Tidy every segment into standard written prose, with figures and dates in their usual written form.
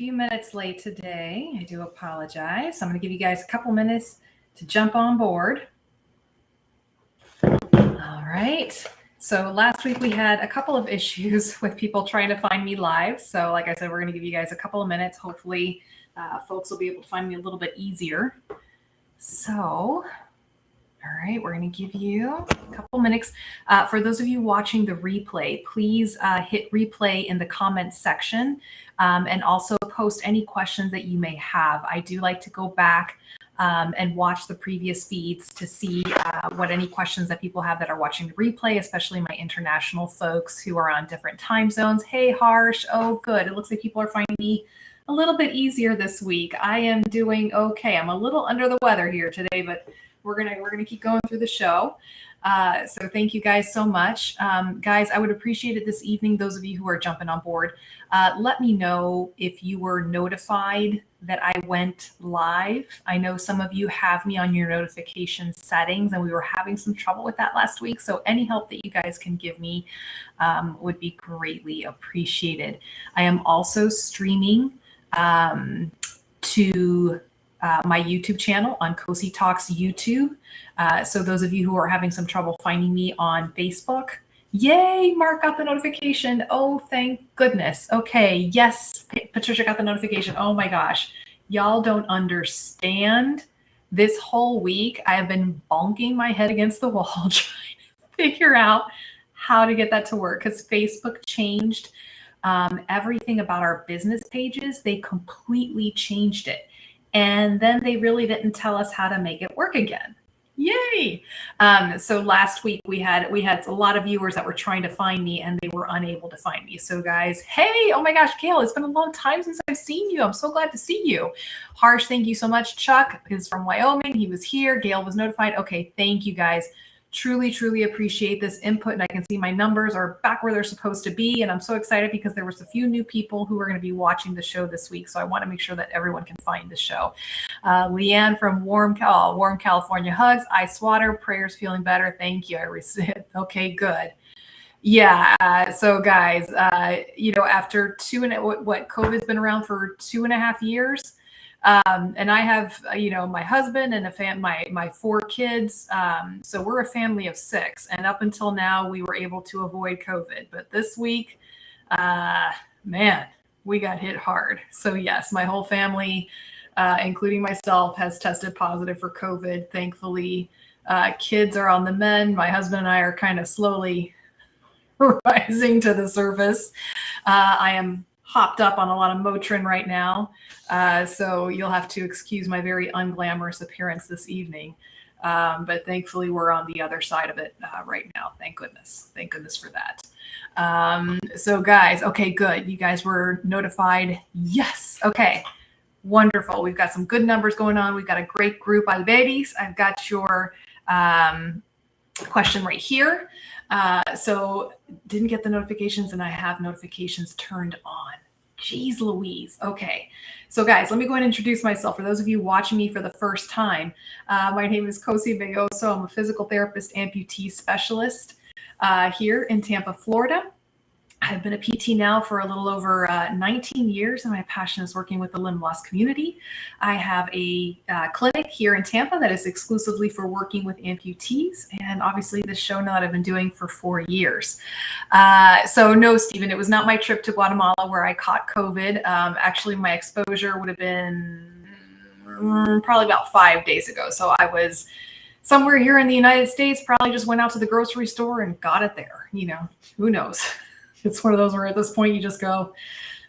few minutes late today. I do apologize. I'm going to give you guys a couple minutes to jump on board. All right. So last week we had a couple of issues with people trying to find me live. So like I said, we're going to give you guys a couple of minutes. Hopefully folks will be able to find me a little bit easier. So, all right, we're going to give you a couple minutes. For those of you watching the replay, please hit replay in the comments section and also post any questions that you may have. I do like to go back and watch the previous feeds to see what any questions that people have that are watching the replay, especially my international folks who are on different time zones. Hey, Harsh. Oh, good. It looks like people are finding me a little bit easier this week. I am doing okay. I'm a little under the weather here today, but we're gonna keep going through the show. So thank you guys so much. Guys, I would appreciate it this evening, those of you who are jumping on board, let me know if you were notified that I went live. I know some of you have me on your notification settings, and we were having some trouble with that last week. So any help that you guys can give me would be greatly appreciated. I am also streaming to my YouTube channel on Cosi Talks YouTube. So those of you who are having some trouble finding me on Facebook, yay, Mark got the notification. Oh, thank goodness. Okay, yes, Patricia got the notification. Oh my gosh, y'all don't understand. This whole week, I have been bonking my head against the wall trying to figure out how to get that to work because Facebook changed everything about our business pages. They completely changed it. And then they really didn't tell us how to make it work again. Yay. So last week we had a lot of viewers that were trying to find me and they were unable to find me. So guys, hey, oh my gosh, Gail, it's been a long time since I've seen you. I'm so glad to see you. Harsh, thank you so much. Chuck is from Wyoming. He was here. Gail was notified. Okay, thank you guys. Truly, truly appreciate this input, and I can see my numbers are back where they're supposed to be, and I'm so excited because there was a few new people who are going to be watching the show this week, so I want to make sure that everyone can find the show. Leanne from warm California hugs. Ice water, prayers feeling better. Thank you. I received. Okay, good. Yeah. So guys, after COVID's been around for 2.5 years. And I have, my husband and my 4 kids. So we're a family of 6. And up until now, we were able to avoid COVID. But this week, man, we got hit hard. So yes, my whole family, including myself, has tested positive for COVID. Thankfully, kids are on the mend. My husband and I are kind of slowly rising to the surface. I am hopped up on a lot of Motrin right now. So you'll have to excuse my very unglamorous appearance this evening. But thankfully we're on the other side of it right now. Thank goodness. Thank goodness for that. So guys, okay, good. You guys were notified. Yes. Okay. Wonderful. We've got some good numbers going on. We've got a great group. Alberis, I've got your question right here. So didn't get the notifications and I have notifications turned on. Jeez Louise. Okay. So guys, let me go ahead and introduce myself. For those of you watching me for the first time, my name is Cosi. I'm a physical therapist, amputee specialist here in Tampa, Florida. I've been a PT now for a little over 19 years, and my passion is working with the limb loss community. I have a clinic here in Tampa that is exclusively for working with amputees, and obviously this show now that I've been doing for 4 years. So no, Stephen, it was not my trip to Guatemala where I caught COVID. Actually, my exposure would have been probably about 5 days ago. So I was somewhere here in the United States, probably just went out to the grocery store and got it there. Who knows? It's one of those where at this point you just go,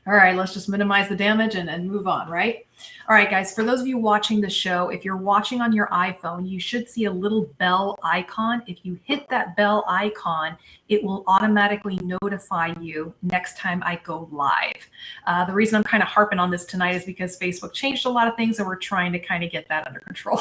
all right, let's just minimize the damage and move on, right? All right, guys, for those of you watching the show, if you're watching on your iPhone, you should see a little bell icon. If you hit that bell icon, it will automatically notify you next time I go live. The reason I'm kind of harping on this tonight is because Facebook changed a lot of things and we're trying to kind of get that under control.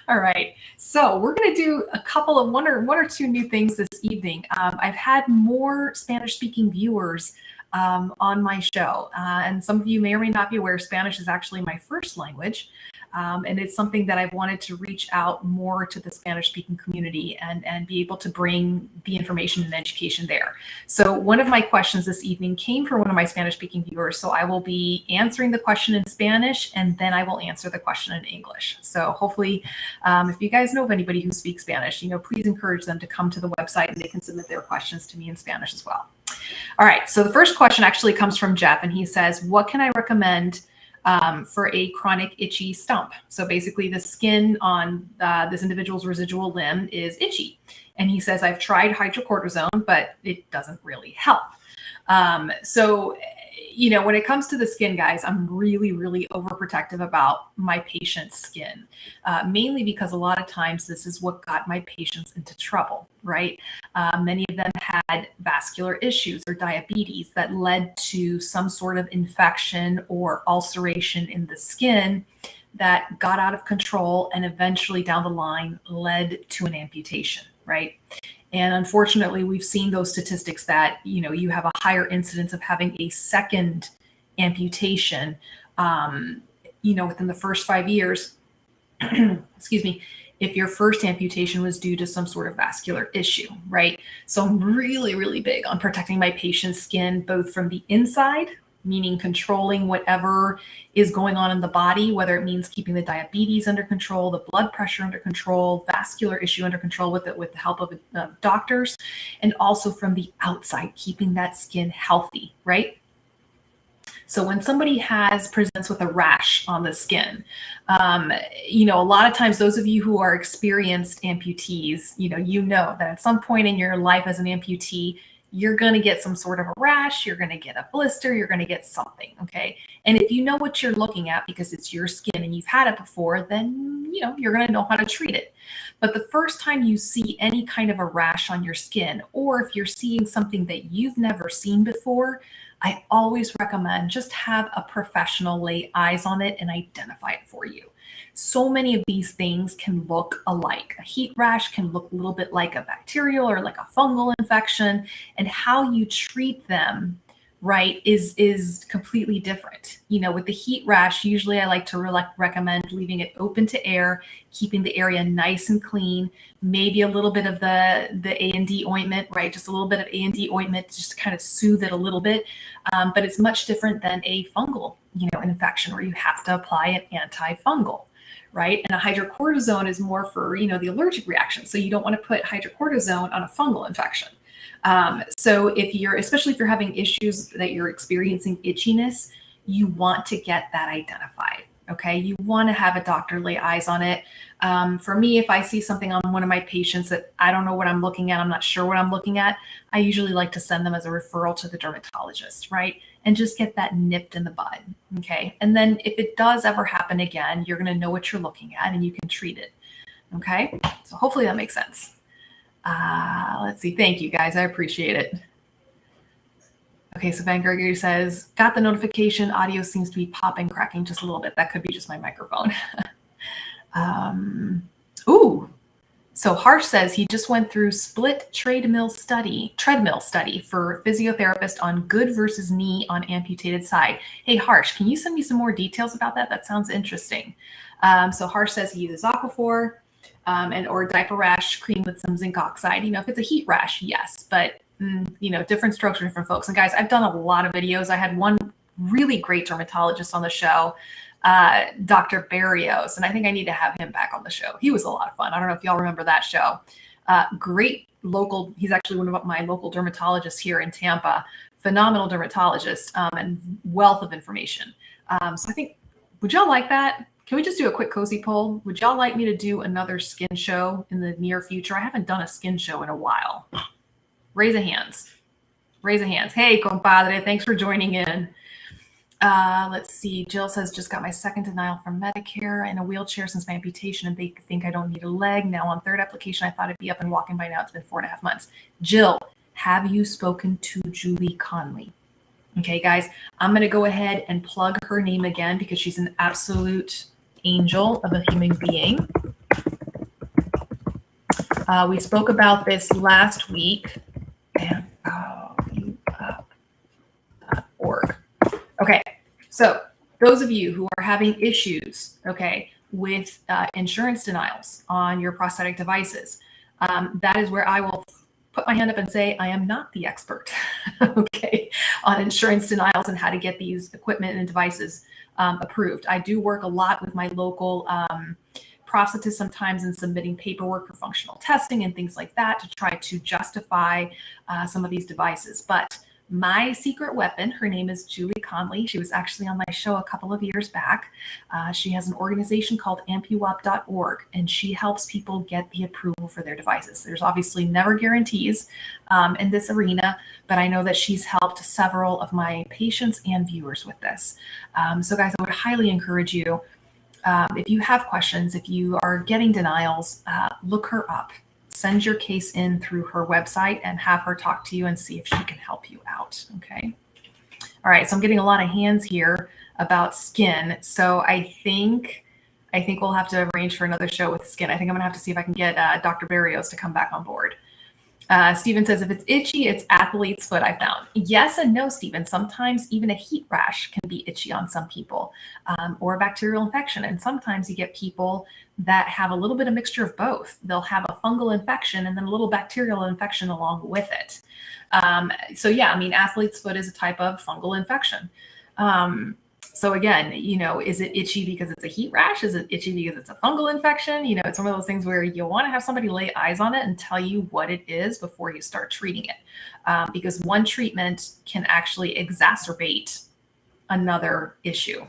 All right, so we're going to do a couple of one or two new things this evening. I've had more Spanish-speaking viewers on my show. And some of you may or may not be aware, Spanish is actually my first language. And it's something that I've wanted to reach out more to the Spanish speaking community and be able to bring the information and education there. So one of my questions this evening came from one of my Spanish speaking viewers. So I will be answering the question in Spanish, and then I will answer the question in English. So hopefully, if you guys know of anybody who speaks Spanish, please encourage them to come to the website and they can submit their questions to me in Spanish as well. All right. So the first question actually comes from Jeff, and he says, what can I recommend for a chronic itchy stump? So basically the skin on this individual's residual limb is itchy. And he says, I've tried hydrocortisone, but it doesn't really help. So when it comes to the skin, guys, I'm really, really overprotective about my patient's skin, mainly because a lot of times this is what got my patients into trouble, right? Many of them had vascular issues or diabetes that led to some sort of infection or ulceration in the skin that got out of control and eventually down the line led to an amputation, right? And unfortunately, we've seen those statistics that, you have a higher incidence of having a second amputation, within the first 5 years, excuse me, if your first amputation was due to some sort of vascular issue, right? So I'm really, really big on protecting my patient's skin, both from the inside, meaning controlling whatever is going on in the body, whether it means keeping the diabetes under control, the blood pressure under control, vascular issue under control with the help of doctors, and also from the outside, keeping that skin healthy, right? So when somebody presents with a rash on the skin, a lot of times those of you who are experienced amputees, that at some point in your life as an amputee, you're going to get some sort of a rash, you're going to get a blister, you're going to get something, okay? And if you know what you're looking at because it's your skin and you've had it before, then, you're going to know how to treat it. But the first time you see any kind of a rash on your skin, or if you're seeing something that you've never seen before, I always recommend just have a professional lay eyes on it and identify it for you. So many of these things can look alike. A heat rash can look a little bit like a bacterial or like a fungal infection, and how you treat them, right, is completely different. With the heat rash, usually I like to recommend leaving it open to air, keeping the area nice and clean, maybe a little bit of the A&D ointment, right? Just a little bit of A&D ointment just to kind of soothe it a little bit. But it's much different than a fungal, infection where you have to apply an antifungal, right? And a hydrocortisone is more for, the allergic reaction. So you don't want to put hydrocortisone on a fungal infection. So especially if you're having issues that you're experiencing itchiness, you want to get that identified. Okay. You want to have a doctor lay eyes on it. For me, if I see something on one of my patients that I don't know what I'm looking at, I'm not sure what I'm looking at, I usually like to send them as a referral to the dermatologist, right? And just get that nipped in the bud. Okay. And then if it does ever happen again, you're going to know what you're looking at and you can treat it. Okay. So hopefully that makes sense. Let's see. Thank you guys. I appreciate it. Okay, so Van Gregory says, got the notification. Audio seems to be popping, cracking just a little bit. That could be just my microphone. So Harsh says he just went through split treadmill study for physiotherapist on good versus knee on amputated side. Hey, Harsh, can you send me some more details about that? That sounds interesting. So Harsh says he uses Aquaphor or diaper rash cream with some zinc oxide. If it's a heat rash, yes, but different strokes for different folks. And guys, I've done a lot of videos. I had one really great dermatologist on the show, Dr. Barrios, and I think I need to have him back on the show. He was a lot of fun. I don't know if y'all remember that show. Great local. He's actually one of my local dermatologists here in Tampa. Phenomenal dermatologist and wealth of information. So I think, would y'all like that? Can we just do a quick Cosi poll? Would y'all like me to do another skin show in the near future? I haven't done a skin show in a while. Raise a hands. Raise a hands. Hey, compadre, thanks for joining in. Let's see. Jill says, just got my second denial from Medicare in a wheelchair since my amputation, and they think I don't need a leg. Now on third application, I thought I'd be up and walking by now. It's been 4.5 months. Jill, have you spoken to Julie Conley? Okay, guys, I'm going to go ahead and plug her name again because she's an absolute angel of a human being. We spoke about this last week. And Okay, so those of you who are having issues, okay, with insurance denials on your prosthetic devices, that is where I will put my hand up and say I am not the expert, okay, on insurance denials and how to get these equipment and devices approved. I do work a lot with my local prosthetists sometimes in submitting paperwork for functional testing and things like that to try to justify some of these devices. But my secret weapon, her name is Julie Conley. She was actually on my show a couple of years back. She has an organization called ampuup.org, and she helps people get the approval for their devices. There's obviously never guarantees in this arena, but I know that she's helped several of my patients and viewers with this. So guys, I would highly encourage you, if you have questions, if you are getting denials, look her up. Send your case in through her website and have her talk to you and see if she can help you out. Okay. All right. So I'm getting a lot of hands here about skin. So I think we'll have to arrange for another show with skin. I think I'm gonna have to see if I can get Dr. Barrios to come back on board. Stephen says, if it's itchy, it's athlete's foot, I found. Yes and no, Stephen. Sometimes even a heat rash can be itchy on some people, or a bacterial infection. And sometimes you get people that have a little bit of mixture of both. They'll have a fungal infection and then a little bacterial infection along with it. So yeah, I mean, athlete's foot is a type of fungal infection. So again, you know, is it itchy because it's a heat rash? Is it itchy because it's a fungal infection? You know, it's one of those things where you want to have somebody lay eyes on it and tell you what it is before you start treating it. Because one treatment can actually exacerbate another issue,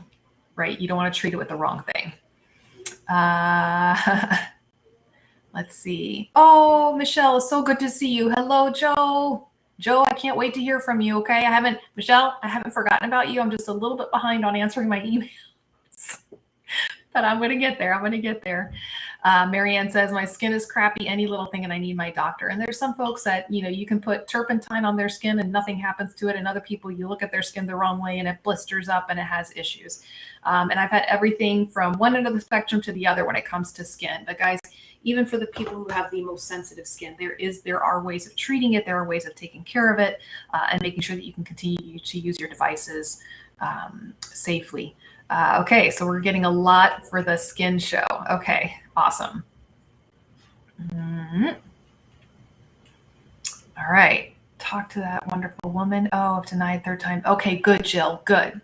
right? You don't want to treat it with the wrong thing. Let's see. Oh, Michelle, it's so good to see you. Hello, Joe. Joe, I can't wait to hear from you. Okay. Michelle, I haven't forgotten about you. I'm just a little bit behind on answering my emails, but I'm going to get there. I'm going to get there. Marianne says, my skin is crappy, any little thing, and I need my doctor. And there's some folks that, you know, you can put turpentine on their skin and nothing happens to it. And other people, you look at their skin the wrong way and it blisters up and it has issues. And I've had everything from one end of the spectrum to the other when it comes to skin. But guys, even for the people who have the most sensitive skin, there are ways of treating it. There are ways of taking care of it and making sure that you can continue to use your devices safely. Okay, so we're getting a lot for the skin show. Okay, awesome. Mm-hmm. All right, talk to that wonderful woman. Oh, denied third time. Okay, good, Jill. Good.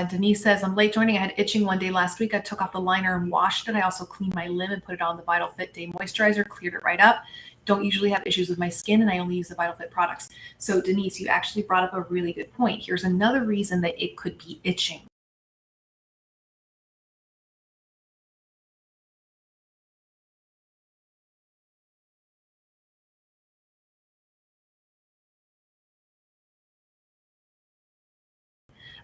Denise says, I'm late joining. I had itching one day last week. I took off the liner and washed it. I also cleaned my limb and put it on the Vital Fit Day Moisturizer, cleared it right up. Don't usually have issues with my skin, and I only use the Vital Fit products. So Denise, you actually brought up a really good point. Here's another reason that it could be itching.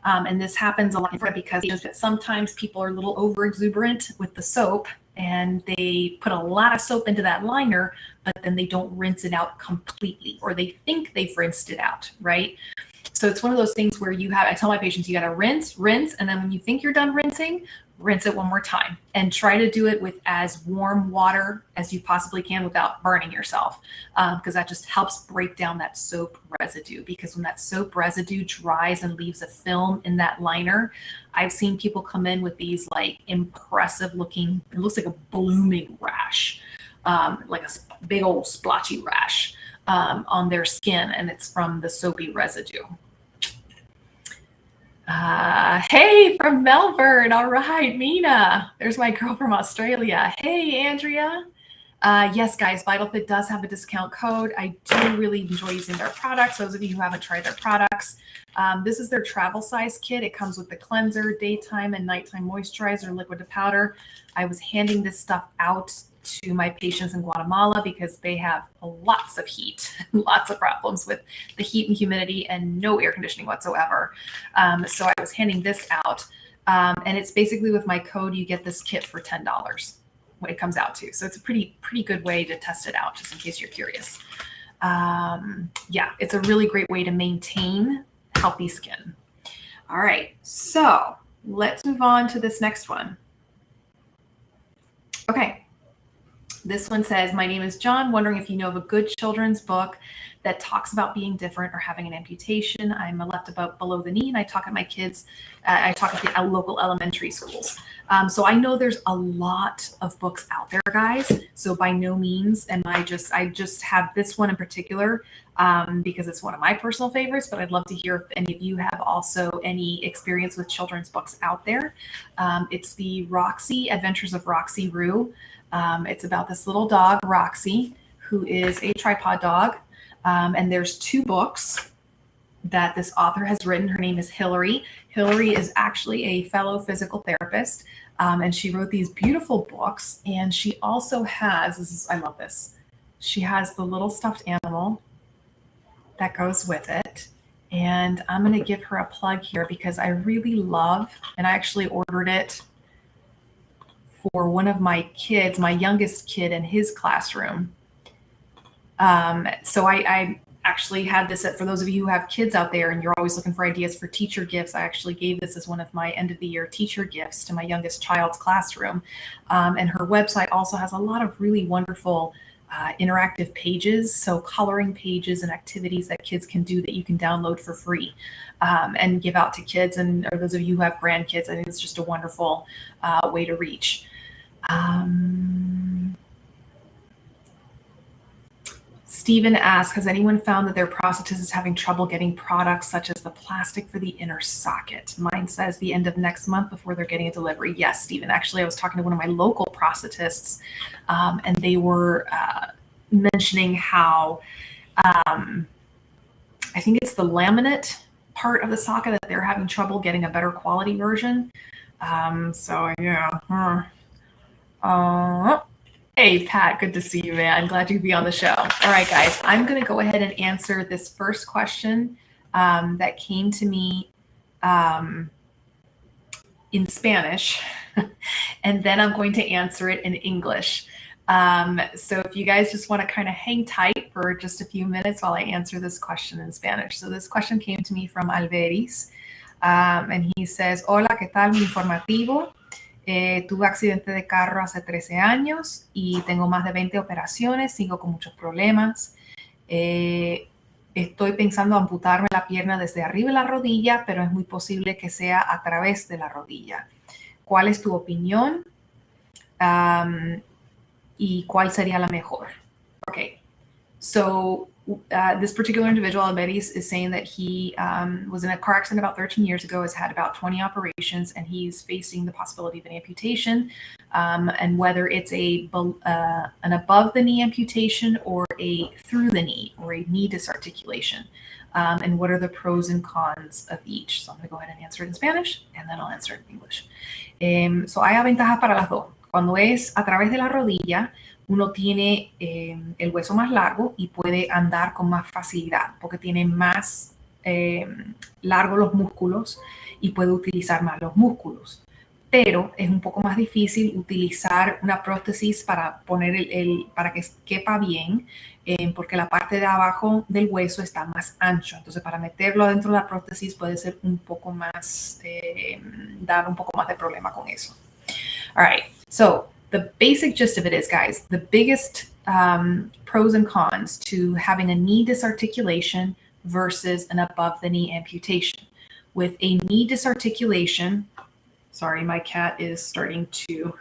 And this happens a lot because sometimes people are a little over exuberant with the soap and they put a lot of soap into that liner, but then they don't rinse it out completely, or they think they've rinsed it out, right? So it's one of those things where I tell my patients, you got to rinse, and then when you think you're done rinsing, rinse it one more time and try to do it with as warm water as you possibly can without burning yourself, because that just helps break down that soap residue. Because when that soap residue dries and leaves a film in that liner, I've seen people come in with these like impressive looking, it looks like a blooming rash, like a big old splotchy rash on their skin, and it's from the soapy residue. Hey, from Melbourne. All right, Mina. There's my girl from Australia. Hey, Andrea. Yes, guys, VitalFit does have a discount code. I do really enjoy using their products. Those of you who haven't tried their products, this is their travel size kit. It comes with the cleanser, daytime and nighttime moisturizer, liquid to powder. I was handing this stuff out to my patients in Guatemala because they have lots of heat, lots of problems with the heat and humidity and no air conditioning whatsoever. So I was handing this out, and it's basically with my code, you get this kit for $10 when it comes out to. So it's a pretty good way to test it out, just in case you're curious. Yeah, it's a really great way to maintain healthy skin. All right, so let's move on to this next one. Okay. This one says, my name is John, wondering if you know of a good children's book that talks about being different or having an amputation. I'm a left about below the knee, and I talk at my kids. I talk at the local elementary schools. So I know there's a lot of books out there, guys. So by no means am I just have this one in particular because it's one of my personal favorites, but I'd love to hear if any of you have also any experience with children's books out there. It's the Roxy Adventures of Roxy Roo. It's about this little dog, Roxy, who is a tripod dog. And there's 2 books that this author has written. Her name is Hillary. Hillary is actually a fellow physical therapist, and she wrote these beautiful books. And she also has, I love this, she has the little stuffed animal that goes with it. And I'm going to give her a plug here because I really love, and I actually ordered it for one of my kids, my youngest kid in his classroom. So I actually had this for those of you who have kids out there and you're always looking for ideas for teacher gifts. I actually gave this as one of my end of the year teacher gifts to my youngest child's classroom. And her website also has a lot of really wonderful interactive pages. So coloring pages and activities that kids can do that you can download for free and give out to kids. And or those of you who have grandkids, I think it's just a wonderful way to reach. Stephen asks, has anyone found that their prosthetist is having trouble getting products such as the plastic for the inner socket? Mine says the end of next month before they're getting a delivery. Yes, Stephen. Actually, I was talking to one of my local prosthetists, and they were mentioning how I think it's the laminate part of the socket that they're having trouble getting a better quality version. So yeah. Hey, Pat, good to see you, man. I'm glad you could be on the show. All right, guys, I'm going to go ahead and answer this first question that came to me in Spanish, and then I'm going to answer it in English. So if you guys just want to kind of hang tight for just a few minutes while I answer this question in Spanish. So this question came to me from Alberis, and he says, hola, ¿qué tal? Mi informativo. Tuve accidente de carro hace 13 años y tengo más de 20 operaciones, sigo con muchos problemas. Estoy pensando amputarme la pierna desde arriba de la rodilla, pero es muy posible que sea a través de la rodilla. ¿Cuál es tu opinión? ¿Y cuál sería la mejor? Okay, so this particular individual, Alberis, is saying that he was in a car accident about 13 years ago, has had about 20 operations, and he's facing the possibility of an amputation, and whether it's an above the knee amputation or a through the knee or a knee disarticulation, and what are the pros and cons of each. So I'm going to go ahead and answer it in Spanish, and then I'll answer it in English. So hay ventajas para las dos. Cuando es a través de la rodilla, uno tiene el hueso más largo y puede andar con más facilidad porque tiene más largos los músculos y puede utilizar más los músculos. Pero es un poco más difícil utilizar una prótesis para poner para que quepa bien, porque la parte de abajo del hueso está más ancho. Entonces, para meterlo dentro de la prótesis puede ser un poco más, dar un poco más de problema con eso. All right, so the basic gist of it is, guys, the biggest pros and cons to having a knee disarticulation versus an above the knee amputation. With a knee disarticulation, sorry, my cat is starting to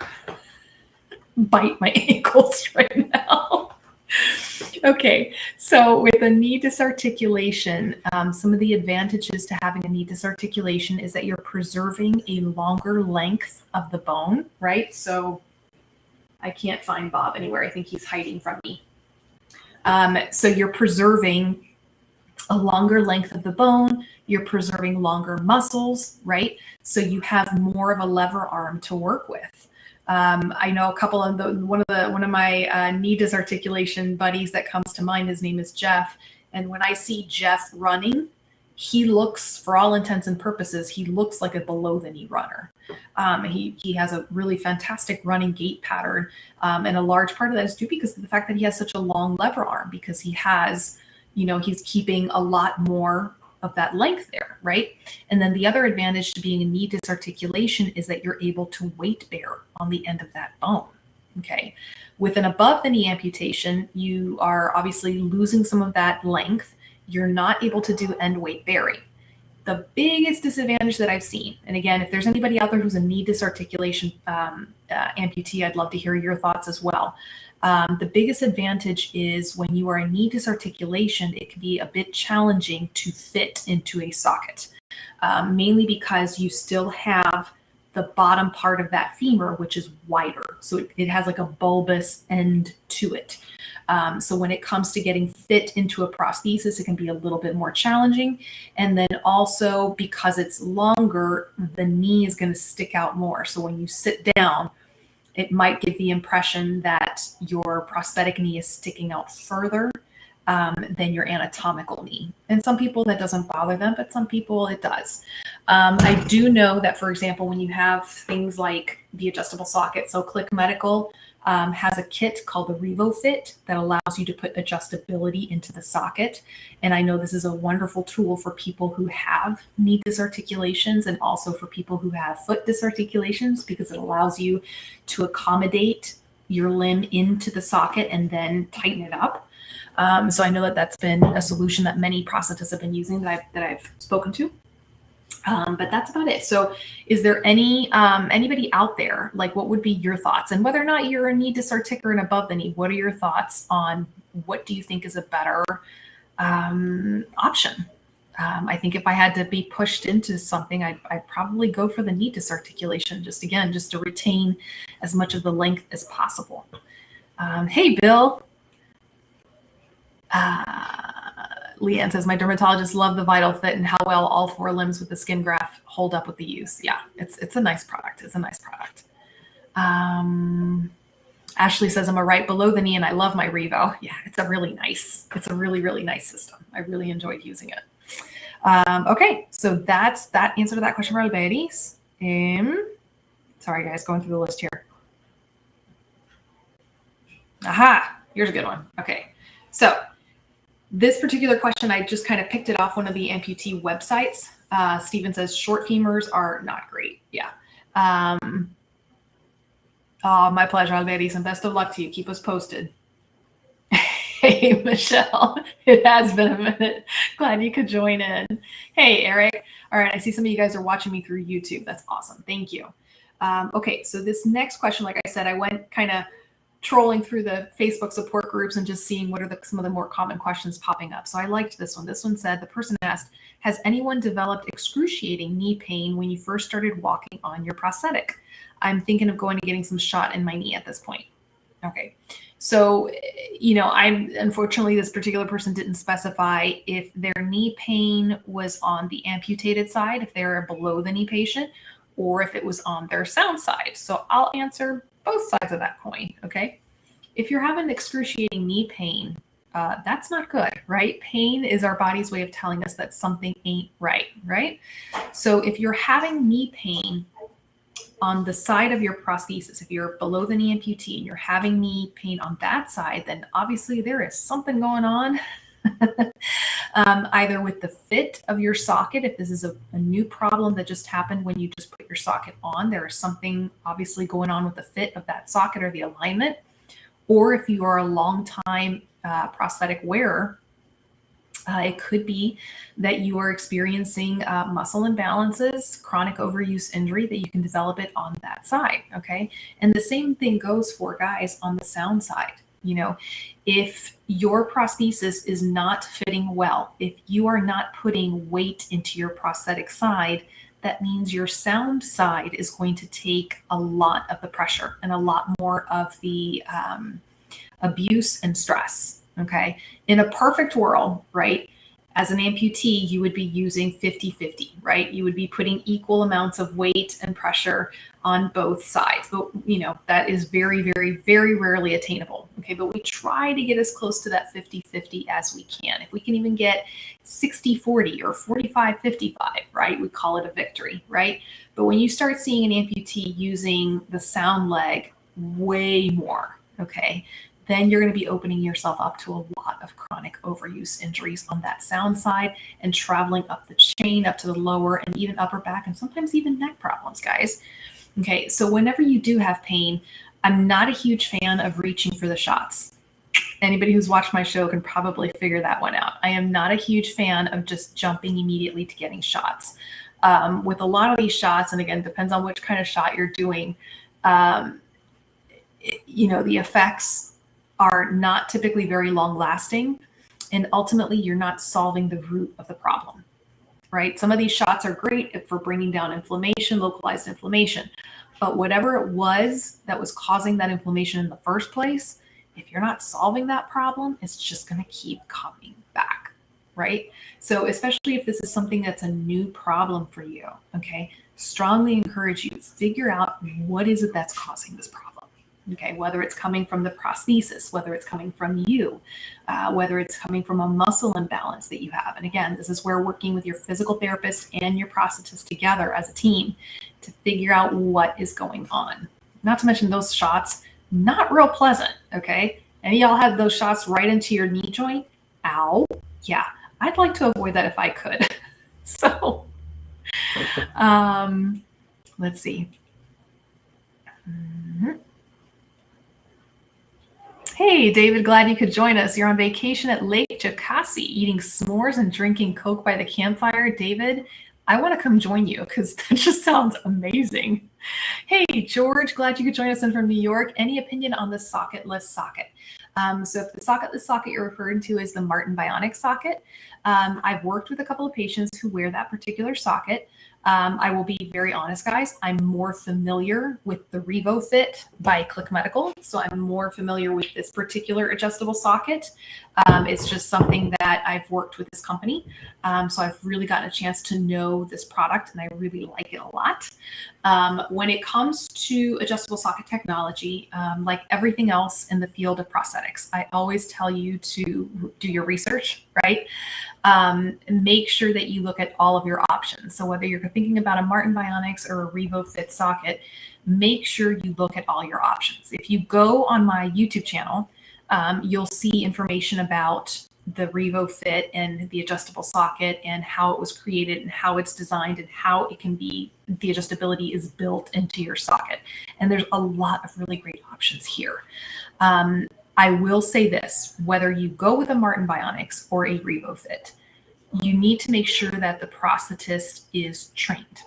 bite my ankles right now. Okay, so with a knee disarticulation, some of the advantages to having a knee disarticulation is that you're preserving a longer length of the bone, right? So I can't find Bob anywhere. I think he's hiding from me. So you're preserving a longer length of the bone. You're preserving longer muscles, right? So you have more of a lever arm to work with. I know a couple of one of my knee disarticulation buddies that comes to mind. His name is Jeff, and when I see Jeff running, he looks, for all intents and purposes, he looks like a below the knee runner. He has a really fantastic running gait pattern, and a large part of that is due because of the fact that he has such a long lever arm, because he has, he's keeping a lot more of that length there, right? And then the other advantage to being a knee disarticulation is that you're able to weight bear on the end of that bone, Okay. With an above the knee amputation, you are obviously losing some of that length. You're not able to do end weight bearing. The biggest disadvantage that I've seen, and again, if there's anybody out there who's a knee disarticulation amputee, I'd love to hear your thoughts as well. The biggest advantage is when you are a knee disarticulation, it can be a bit challenging to fit into a socket, mainly because you still have the bottom part of that femur, which is wider. So it has like a bulbous end to it. So when it comes to getting fit into a prosthesis, it can be a little bit more challenging. And then also because it's longer, the knee is going to stick out more. So when you sit down, it might give the impression that your prosthetic knee is sticking out further than your anatomical knee. And some people that doesn't bother them, but some people it does. I do know that, for example, when you have things like the adjustable socket, so Click Medical has a kit called the Revo Fit that allows you to put adjustability into the socket. And I know this is a wonderful tool for people who have knee disarticulations and also for people who have foot disarticulations, because it allows you to accommodate your limb into the socket and then tighten it up. So I know that that's been a solution that many prosthetists have been using that I've spoken to. But that's about it. So is there anybody out there, like what would be your thoughts? And whether or not you're a knee disarticulator and above the knee, what are your thoughts on what do you think is a better option? I think if I had to be pushed into something, I'd probably go for the knee disarticulation, just to retain as much of the length as possible. Hey, Bill. Leanne says, my dermatologist loved the Vital Fit and how well all four limbs with the skin graft hold up with the use. Yeah, it's a nice product. It's a nice product. Ashley says, I'm a right below the knee and I love my Revo. Yeah, it's a really, really nice system. I really enjoyed using it. Okay, so that's that answer to that question for Alberis. Sorry, guys, going through the list here. Aha, here's a good one. Okay, so this particular question, I just kind of picked it off one of the amputee websites. Stephen says, short femurs are not great. Yeah. Oh, my pleasure, Alberis, and best of luck to you. Keep us posted. Hey, Michelle, it has been a minute. Glad you could join in. Hey, Eric. All right, I see some of you guys are watching me through YouTube. That's awesome. Thank you. Okay, so this next question, like I said, I went kind of trolling through the Facebook support groups and just seeing what are some of the more common questions popping up. So I liked this one. This one said, the person asked, has anyone developed excruciating knee pain when you first started walking on your prosthetic? I'm thinking of going and getting some shot in my knee at this point. Okay. So, unfortunately, this particular person didn't specify if their knee pain was on the amputated side, if they're a below the knee patient, or if it was on their sound side. So I'll answer both sides of that coin, okay? If you're having excruciating knee pain, that's not good, right? Pain is our body's way of telling us that something ain't right, right? So if you're having knee pain on the side of your prosthesis, if you're below the knee amputee and you're having knee pain on that side, then obviously there is something going on. Either with the fit of your socket, if this is a new problem that just happened when you just put your socket on, there is something obviously going on with the fit of that socket or the alignment. Or if you are a long time prosthetic wearer, it could be that you are experiencing muscle imbalances, chronic overuse injury, that you can develop it on that side, okay? And the same thing goes for guys on the sound side. If your prosthesis is not fitting well, if you are not putting weight into your prosthetic side, that means your sound side is going to take a lot of the pressure and a lot more of the abuse and stress, okay? In a perfect world, right, as an amputee, you would be using 50-50, right? You would be putting equal amounts of weight and pressure on both sides. But, that is very, very, very rarely attainable, okay? But we try to get as close to that 50-50 as we can. If we can even get 60-40 or 45-55, right, we call it a victory, right? But when you start seeing an amputee using the sound leg way more, okay, then you're going to be opening yourself up to a lot of chronic overuse injuries on that sound side and traveling up the chain, up to the lower and even upper back and sometimes even neck problems, guys. Okay, so whenever you do have pain, I'm not a huge fan of reaching for the shots. Anybody who's watched my show can probably figure that one out. I am not a huge fan of just jumping immediately to getting shots. With a lot of these shots, and again, depends on which kind of shot you're doing, the effects are not typically very long lasting, and ultimately you're not solving the root of the problem, right? Some of these shots are great for bringing down inflammation, localized inflammation, but whatever it was that was causing that inflammation in the first place, if you're not solving that problem, it's just going to keep coming back, right? So especially if this is something that's a new problem for you, okay, strongly encourage you to figure out what is it that's causing this problem. Okay, whether it's coming from the prosthesis, whether it's coming from you, whether it's coming from a muscle imbalance that you have. And again, this is where working with your physical therapist and your prosthetist together as a team to figure out what is going on. Not to mention those shots, not real pleasant, okay? Any of y'all had those shots right into your knee joint? Ow. Yeah, I'd like to avoid that if I could. So, let's see. Hey, David, glad you could join us. You're on vacation at Lake Cosi, eating s'mores and drinking Coke by the campfire. David, I want to come join you because that just sounds amazing. Hey, George, glad you could join us in from New York. Any opinion on the socketless socket? So if the socketless socket you're referring to is the Martin Bionic socket, I've worked with a couple of patients who wear that particular socket. I will be very honest, guys. I'm more familiar with the Revo Fit by Click Medical. So I'm more familiar with this particular adjustable socket. It's just something that I've worked with this company. So I've really gotten a chance to know this product and I really like it a lot. When it comes to adjustable socket technology, like everything else in the field of prosthetics, I always tell you to do your research, right? Make sure that you look at all of your options. So whether you're thinking about a Martin Bionics or a Revo Fit socket, make sure you look at all your options. If you go on my YouTube channel, you'll see information about the Revo Fit and the adjustable socket and how it was created and how it's designed and how it can be, the adjustability is built into your socket. And there's a lot of really great options here. I will say this, whether you go with a Martin Bionics or a Revo Fit, you need to make sure that the prosthetist is trained.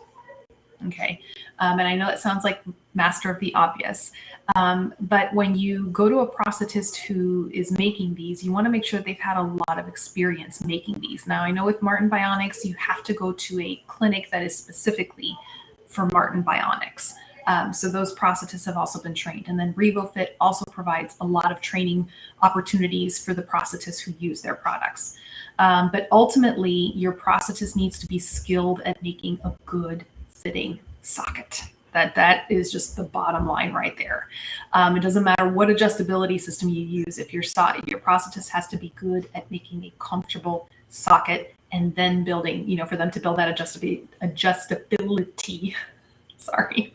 Okay. And I know it sounds like master of the obvious, but when you go to a prosthetist who is making these, you want to make sure that they've had a lot of experience making these. Now, I know with Martin Bionics, you have to go to a clinic that is specifically for Martin Bionics. So those prosthetists have also been trained. And then Revo Fit also provides a lot of training opportunities for the prosthetists who use their products. But ultimately, your prosthetist needs to be skilled at making a good fitting socket. That is just the bottom line right there. It doesn't matter what adjustability system you use. If your prosthetist has to be good at making a comfortable socket and then building, for them to build that adjustability, sorry,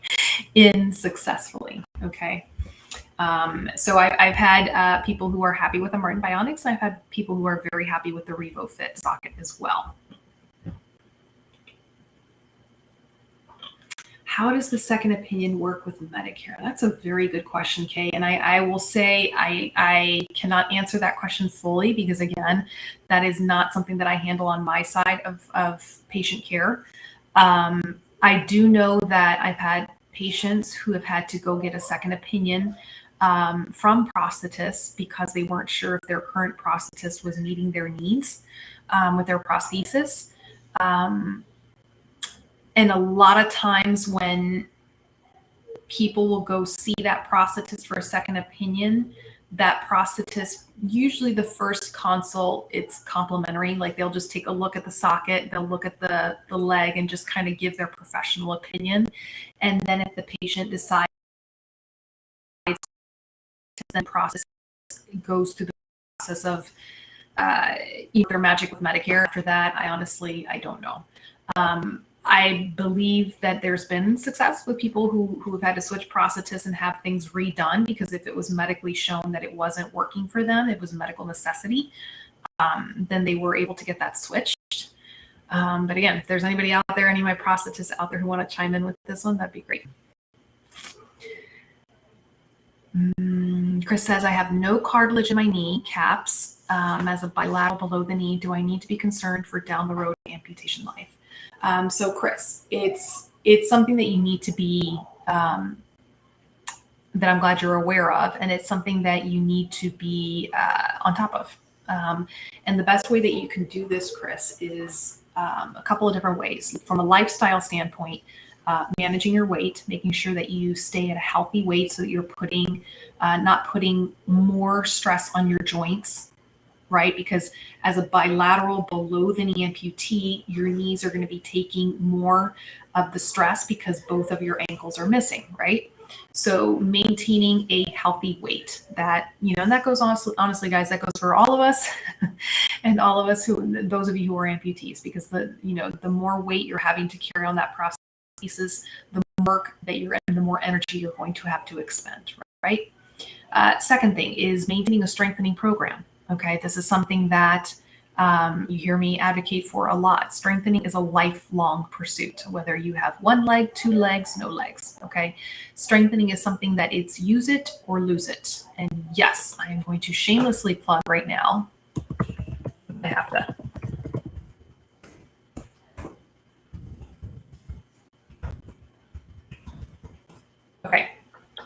in successfully. Okay. So I've had people who are happy with the Martin Bionics, and I've had people who are very happy with the Revo Fit socket as well. How does the second opinion work with Medicare? That's a very good question, Kay. And I will say I cannot answer that question fully because, again, that is not something that I handle on my side of patient care. I do know that I've had patients who have had to go get a second opinion from prosthetists because they weren't sure if their current prosthetist was meeting their needs with their prosthesis. And a lot of times when people will go see that prosthetist for a second opinion, that prosthetist, usually the first consult, it's complimentary. Like they'll just take a look at the socket, they'll look at the leg and just kind of give their professional opinion. And then if the patient decides to then process, goes through the process of either magic with Medicare. After that, I don't know. I believe that there's been success with people who have had to switch prosthetists and have things redone because if it was medically shown that it wasn't working for them, it was a medical necessity, then they were able to get that switched. But again, if there's anybody out there, any of my prosthetists out there who want to chime in with this one, that'd be great. Chris says, I have no cartilage in my knee caps as a bilateral below the knee. Do I need to be concerned for down the road amputation life? So Chris, it's something that you need to be, that I'm glad you're aware of, and it's something that you need to be on top of. And the best way that you can do this, Chris, is a couple of different ways. From a lifestyle standpoint, managing your weight, making sure that you stay at a healthy weight so that you're not putting more stress on your joints, right? Because as a bilateral below the knee amputee, your knees are going to be taking more of the stress because both of your ankles are missing, right? So maintaining a healthy weight, that, and that goes honestly, guys, that goes for all of us and all of us those of you who are amputees, because the more weight you're having to carry on that prosthesis, the more work that you're in, the more energy you're going to have to expend, right? Second thing is maintaining a strengthening program. Okay, this is something that you hear me advocate for a lot. Strengthening is a lifelong pursuit, whether you have one leg, two legs, no legs. Okay, strengthening is something that it's use it or lose it. And yes, I am going to shamelessly plug right now. I have to. Okay.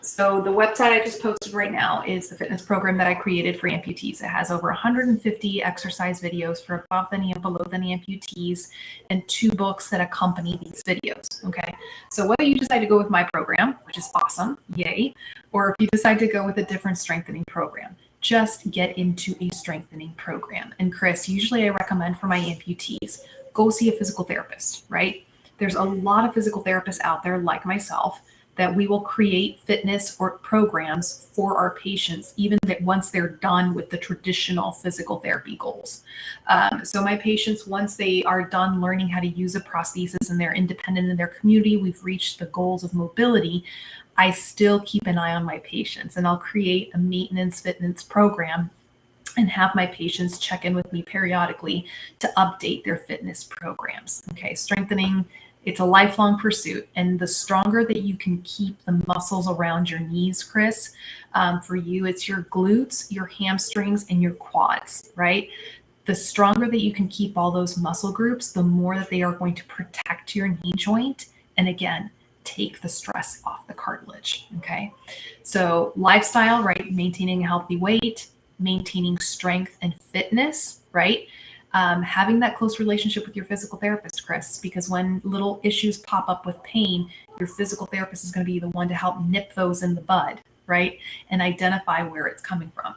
So the website I just posted right now is the fitness program that I created for amputees. It has over 150 exercise videos for above the knee and below the knee amputees, and 2 books that accompany these videos. Okay. So whether you decide to go with my program, which is awesome, yay, or if you decide to go with a different strengthening program, just get into a strengthening program. And Chris, usually I recommend for my amputees, go see a physical therapist, right? There's a lot of physical therapists out there like myself that we will create fitness or programs for our patients, even that once they're done with the traditional physical therapy goals. So my patients, once they are done learning how to use a prosthesis and they're independent in their community, we've reached the goals of mobility, I still keep an eye on my patients, and I'll create a maintenance fitness program and have my patients check in with me periodically to update their fitness programs. Okay, strengthening, it's a lifelong pursuit, and the stronger that you can keep the muscles around your knees, Chris, for you, it's your glutes, your hamstrings, and your quads, right? The stronger that you can keep all those muscle groups, the more that they are going to protect your knee joint. And again, take the stress off the cartilage, okay? So lifestyle, right? Maintaining a healthy weight, maintaining strength and fitness, right? Having that close relationship with your physical therapist, Chris, because when little issues pop up with pain, your physical therapist is going to be the one to help nip those in the bud, right? And identify where it's coming from.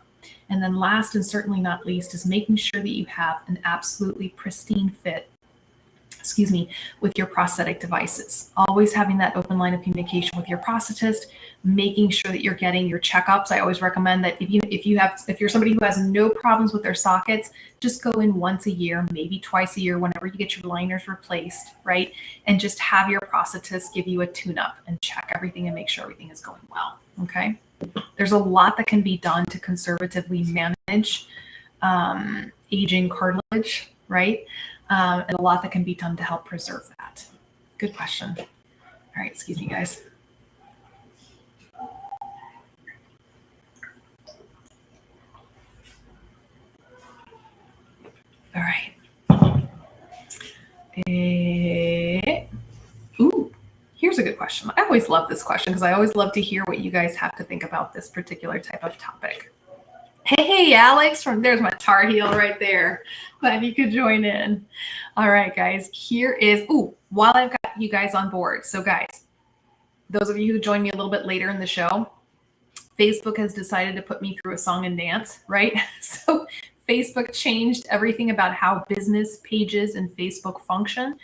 And then last and certainly not least is making sure that you have an absolutely pristine fit, with your prosthetic devices. Always having that open line of communication with your prosthetist, making sure that you're getting your checkups. I always recommend that if you're somebody who has no problems with their sockets, just go in once a year, maybe twice a year, whenever you get your liners replaced, right? And just have your prosthetist give you a tune-up and check everything and make sure everything is going well, okay? There's a lot that can be done to conservatively manage aging cartilage, right? And a lot that can be done to help preserve that. Good question. All right, excuse me, guys. All right. Ooh, here's a good question. I always love this question because I always love to hear what you guys have to think about this particular type of topic. Hey, Alex, there's my Tar Heel right there. Glad you could join in. All right, guys, here is, while I've got you guys on board. So guys, those of you who join me a little bit later in the show, Facebook has decided to put me through a song and dance, right? So Facebook changed everything about how business pages and Facebook function.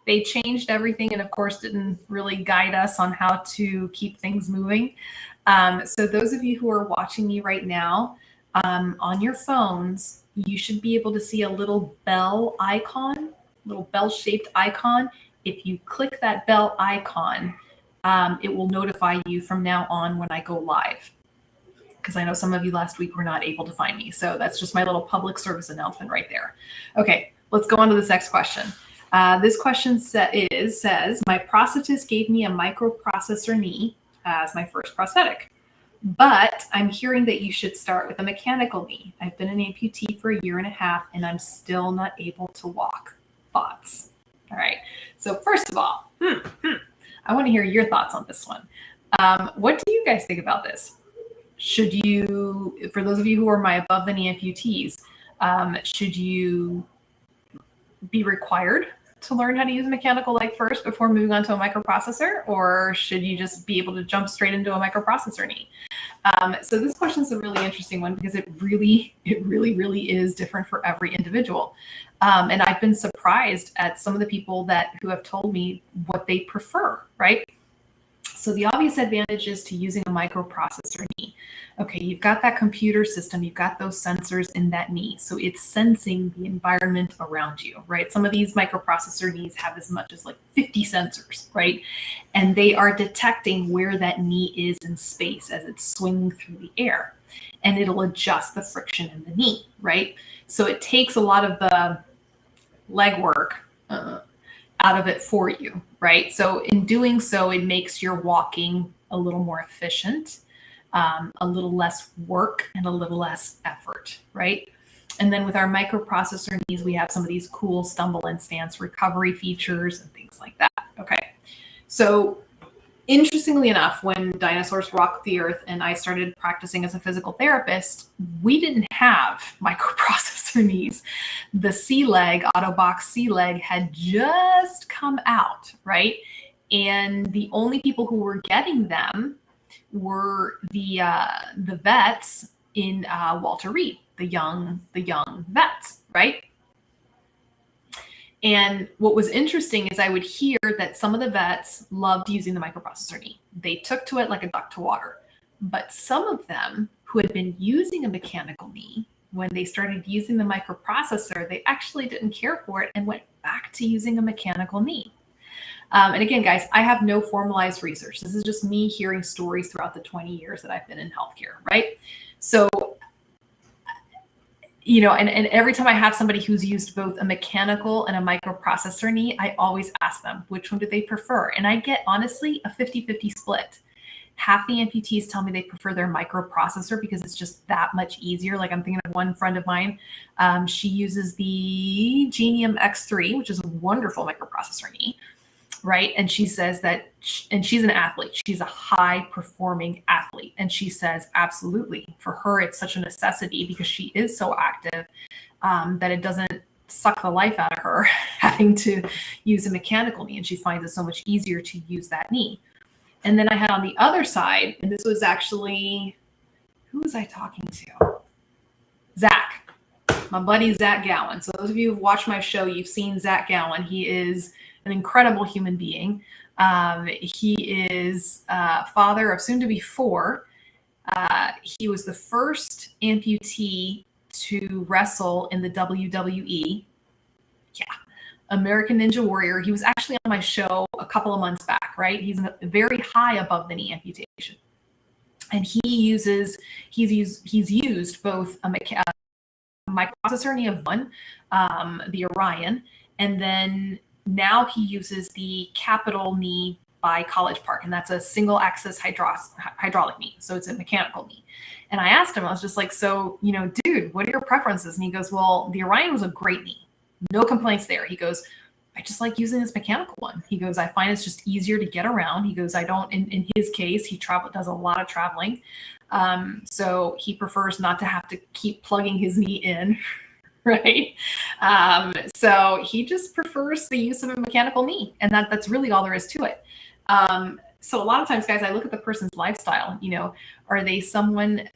They changed everything and of course didn't really guide us on how to keep things moving. So those of you who are watching me right now, on your phones, you should be able to see a little bell icon, little bell-shaped icon. If you click that bell icon, it will notify you from now on when I go live. Because I know some of you last week were not able to find me. So that's just my little public service announcement right there. Okay, let's go on to this next question. This question says, my prosthetist gave me a microprocessor knee as my first prosthetic. But I'm hearing that you should start with a mechanical knee. I've been an amputee for 1.5 years and I'm still not able to walk. Thoughts? All right. So first of all, I want to hear your thoughts on this one. What do you guys think about this? Should you, for those of you who are my above the knee amputees, should you be required to learn how to use a mechanical leg first before moving on to a microprocessor, or should you just be able to jump straight into a microprocessor knee? So this question is a really interesting one because it really is different for every individual. And I've been surprised at some of the people who have told me what they prefer, right? So the obvious advantages to using a microprocessor knee. Okay, you've got that computer system, you've got those sensors in that knee. So it's sensing the environment around you, right? Some of these microprocessor knees have as much as like 50 sensors, right? And they are detecting where that knee is in space as it's swinging through the air. And it'll adjust the friction in the knee, right? So it takes a lot of the legwork out of it for you, right? So in doing so, it makes your walking a little more efficient, a little less work, and a little less effort, right? And then with our microprocessor knees, we have some of these cool stumble and stance recovery features and things like that. Okay. So interestingly enough, when dinosaurs rocked the earth and I started practicing as a physical therapist, we didn't have microprocessor knees. The C-leg, Autobox C-leg, had just come out, right? And the only people who were getting them were the vets in Walter Reed, the young vets, right? And what was interesting is I would hear that some of the vets loved using the microprocessor knee. They took to it like a duck to water. But some of them who had been using a mechanical knee, when they started using the microprocessor, they actually didn't care for it and went back to using a mechanical knee. And again, guys, I have no formalized research. This is just me hearing stories throughout the 20 years that I've been in healthcare, right? So and every time I have somebody who's used both a mechanical and a microprocessor knee, I always ask them, which one do they prefer? And I get, honestly, a 50-50 split. Half the amputees tell me they prefer their microprocessor because it's just that much easier. Like I'm thinking of one friend of mine. She uses the Genium X3, which is a wonderful microprocessor knee. Right. And she says that, and she's an athlete. She's a high performing athlete. And she says, absolutely. For her, it's such a necessity because she is so active that it doesn't suck the life out of her having to use a mechanical knee. And she finds it so much easier to use that knee. And then I had on the other side, and this was actually, who was I talking to? Zach, my buddy, Zach Gowan. So those of you who've watched my show, you've seen Zach Gowan. He is an incredible human being. He is father of soon to be 4. He was the first amputee to wrestle in the WWE. Yeah. American Ninja Warrior. He was actually on my show a couple of months back, right? He's very high above the knee amputation. And he's used both a microprocessor knee of one, the Orion, and then now he uses the Capital knee by College Park, and that's a single axis hydraulic knee. So it's a mechanical knee. And I asked him, I was just like, so, dude, what are your preferences? And he goes, well, the Orion was a great knee. No complaints there. He goes, I just like using this mechanical one. He goes, I find it's just easier to get around. He goes, I don't, in his case, he does a lot of traveling. So he prefers not to have to keep plugging his knee in. Right. So he just prefers the use of a mechanical knee, and that's really all there is to it. So a lot of times, guys, I look at the person's lifestyle, are they someone,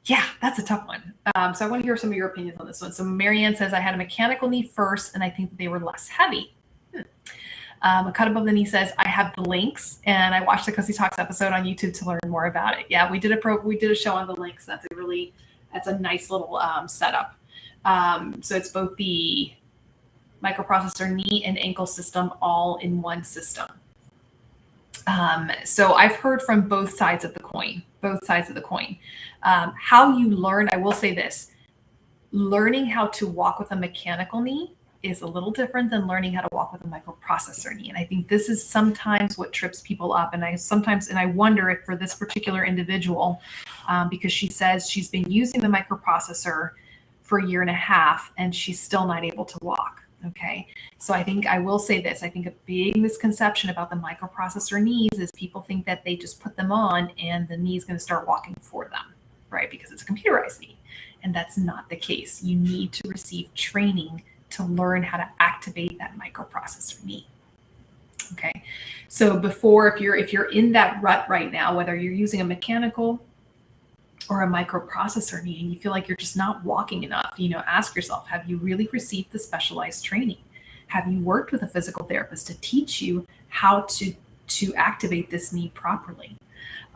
yeah, that's a tough one. So I want to hear some of your opinions on this one. So Marianne says, I had a mechanical knee first, and I think that they were less heavy. A Cut Above the Knee says, I have the links, and I watched the Cosi Talks episode on YouTube to learn more about it. Yeah, we did a show on the links. That's a nice little setup. So it's both the microprocessor knee and ankle system all in one system. So I've heard from both sides of the coin. How you learn, I will say this, learning how to walk with a mechanical knee is a little different than learning how to walk with a microprocessor knee. And I think this is sometimes what trips people up. And I wonder if for this particular individual, because she says she's been using the microprocessor for a year and a half and she's still not able to walk. Okay. So I will say this. I think a big misconception about the microprocessor knees is people think that they just put them on and the knee is going to start walking for them, right? Because it's a computerized knee. And that's not the case. You need to receive training to learn how to activate that microprocessor knee. Okay. So if you're in that rut right now, whether you're using a mechanical or a microprocessor knee and you feel like you're just not walking enough, ask yourself, have you really received the specialized training? Have you worked with a physical therapist to teach you how to activate this knee properly?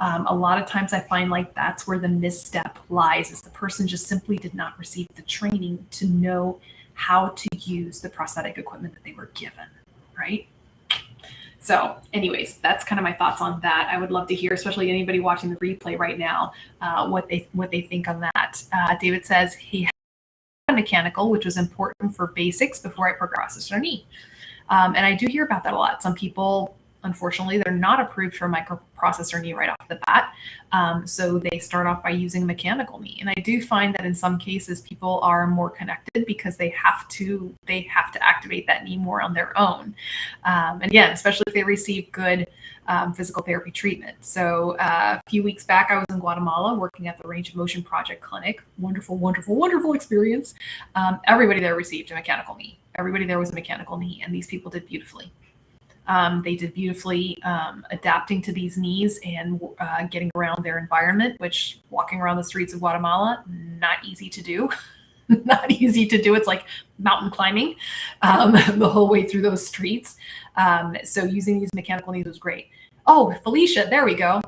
A lot of times I find like that's where the misstep lies, is the person just simply did not receive the training to know how to use the prosthetic equipment that they were given, right? So anyways, that's kind of my thoughts on that. I would love to hear, especially anybody watching the replay right now, what they think on that. David says he had a mechanical, which was important for basics before I progressed to knee. And I do hear about that a lot. Some people, unfortunately, they're not approved for a microprocessor knee right off the bat. So they start off by using a mechanical knee. And I do find that in some cases, people are more connected because they have to activate that knee more on their own. And again, especially if they receive good physical therapy treatment. So a few weeks back, I was in Guatemala working at the Range of Motion Project Clinic. Wonderful, wonderful, wonderful experience. Everybody there received a mechanical knee. Everybody there was a mechanical knee, and these people did beautifully. They did beautifully adapting to these knees and getting around their environment, which walking around the streets of Guatemala, not easy to do. Not easy to do. It's like mountain climbing the whole way through those streets. So using these mechanical knees was great. Oh, Felicia, there we go.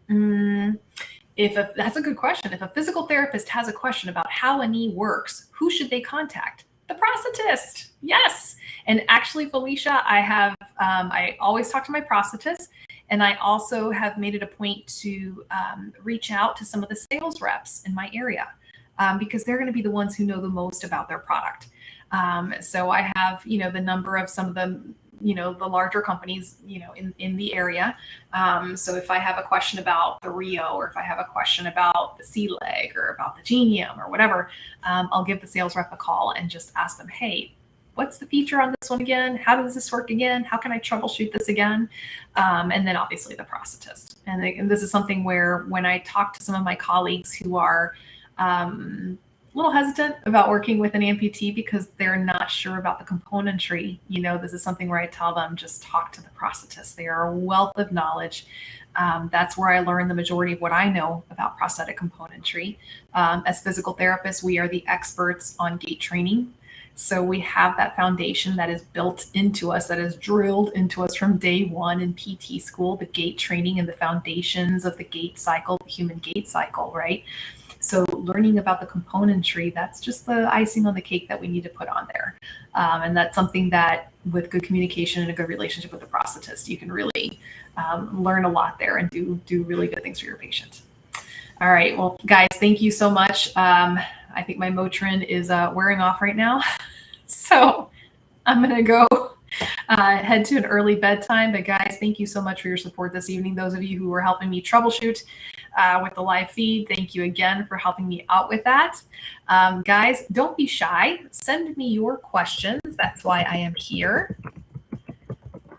That's a good question. If a physical therapist has a question about how a knee works, who should they contact? The prosthetist. Yes. And actually, Felicia, I always talk to my prosthetist, and I also have made it a point to reach out to some of the sales reps in my area because they're going to be the ones who know the most about their product. So I have, the number of some of the, the larger companies, in the area. So if I have a question about the Rio, or if I have a question about the sea leg or about the Genium or whatever, I'll give the sales rep a call and just ask them, hey, what's the feature on this one again? How does this work again? How can I troubleshoot this again? And then obviously the prosthetist. And this is something where when I talk to some of my colleagues who are a little hesitant about working with an amputee because they're not sure about the componentry, this is something where I tell them, just talk to the prosthetist. They are a wealth of knowledge. That's where I learned the majority of what I know about prosthetic componentry. As physical therapists, we are the experts on gait training. So we have that foundation that is built into us, that is drilled into us from day one in PT school, the gait training and the foundations of the gait cycle, the human gait cycle, right? So learning about the componentry, that's just the icing on the cake that we need to put on there. And that's something that with good communication and a good relationship with the prosthetist, you can really learn a lot there and do really good things for your patient. All right. Well, guys, thank you so much. I think my Motrin is wearing off right now. So I'm going to go head to an early bedtime. But guys, thank you so much for your support this evening. Those of you who were helping me troubleshoot with the live feed, thank you again for helping me out with that. Guys, don't be shy. Send me your questions. That's why I am here.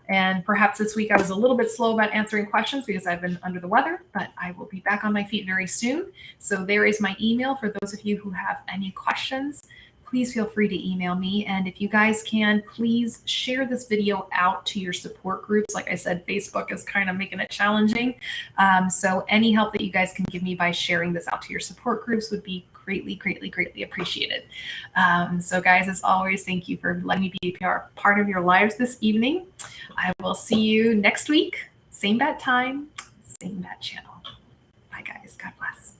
And perhaps this week I was a little bit slow about answering questions because I've been under the weather, but I will be back on my feet very soon. So there is my email for those of you who have any questions. Please feel free to email me. And if you guys can, please share this video out to your support groups. Like I said, Facebook is kind of making it challenging. So any help that you guys can give me by sharing this out to your support groups would be greatly, greatly, greatly appreciated. So guys, as always, thank you for letting me be a part of your lives this evening. I will see you next week. Same bad time, same bad channel. Bye guys. God bless.